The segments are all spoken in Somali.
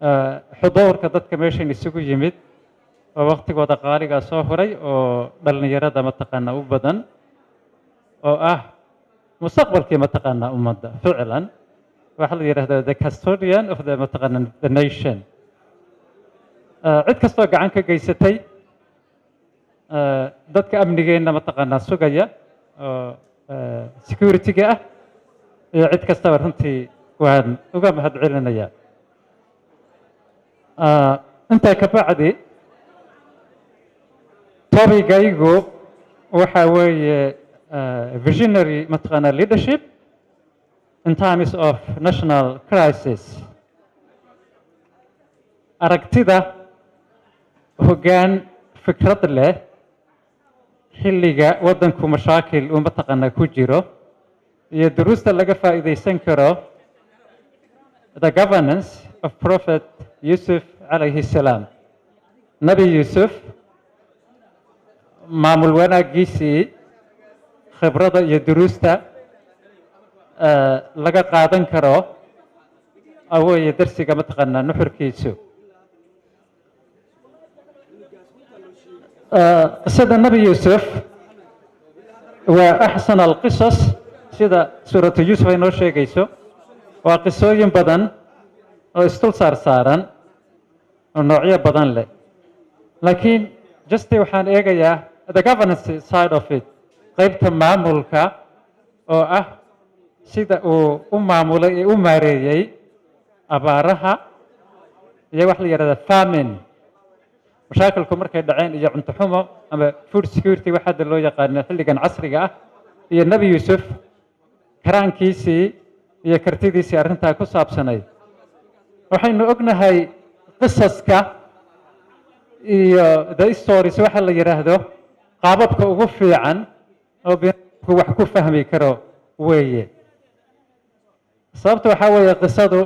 xuduurka dadka meeshan isugu yimid oo waqtigooda qaaligaa soo huray oo dhallinyarada mataqaanaa u badan oo ah mustaqbalkii mataqaanaa ummadda ficlan waxaa la yidhahdaa the custodian of the mataqaanaa the nation cid kastoo gacan ka geysatay dadka amnigeenna mataqaanaa sugaya oo security-ga ah iyo cid kastaba runtii waan uga mahad celinaya intaa ka bacdi tobigaygu waxa weeye visionary mataqaanaa leadership in times of national crisis aragtida hoggaan fikrad leh xilliga waddanku mashaakil uu mataqaanaa ku jiro iyo duruusta laga faa'iidaysan karo the governance of prophet yusuf calayhi salaam nebi yuusuf maamul wanaaggiisii khibrada iyo duruusta laga qaadan karo aweye darsiga mataqaanaa nuxurkiisu qisada nebi yuusuf waa axsan alqisas sida suuratu yuusuf ay noo sheegayso waa qisooyin badan oo isdul saarsaaran oo noocyo badan leh laakiin justi waxaan eegayaa the governance side of it qaybta maamulka oo ah sida uu u maamulay ee u maareeyey abaaraha iyo wax la yidhahda famine mashaakilku markay dhaceen iyo cunto xumo ama food security wax hadda loo yaqaano xilligan casriga ah iyo nebi yuusuf karaankiisii iyo kartidiisii arrintaa ku saabsanayd waxaynu ognahay qisaska iyo the stories waxa la yidhaahdo qaababka ugu fiican oo biniaadamku wax ku fahmi karo weeye sababta waxaa weeye qisadu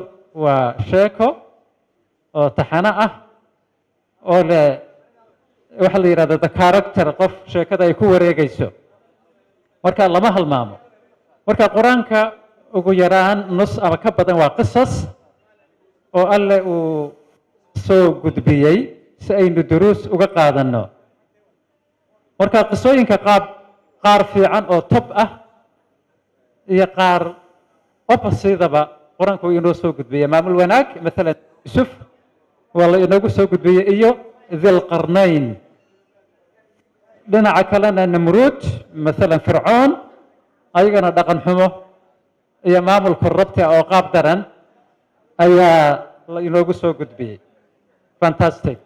waa sheeko oo taxano ah oo leh waxa la yidhahdo the character qof sheekada ay ku wareegayso marka lama halmaamo marka qur-aanka ugu yaraan nus ama ka badan waa qisas oo alle uu soo gudbiyey si aynu duruus uga qaadanno marka qisooyinka qaar fiican oo tob ah iyo qaar oppositaba qur-aanku uu inoo soo gudbiyey maamul wanaag maalan yusuf waa la inoogu soo gudbiyey iyo dilqarnayn dhinaca kalena namruud maalan fircoon ayagana dhaqan xumo iyo maamulka rabti oo qaab daran ayaa la inoogu soo gudbiyey fantastic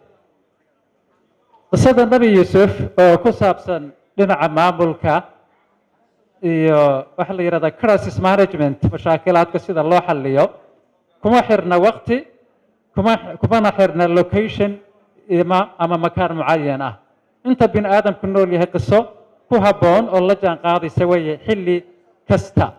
qisada nebi yuusuf oo ku saabsan dhinaca maamulka iyo waxa la yidhahda crisis management mashaakilaadka sida loo xalliyo kuma xirna waqti kumana xirna location ama makaan mucayan ah inta bini aadamku nool yahay qiso ku habboon oo la jaan qaadaysa weeye xilli kasta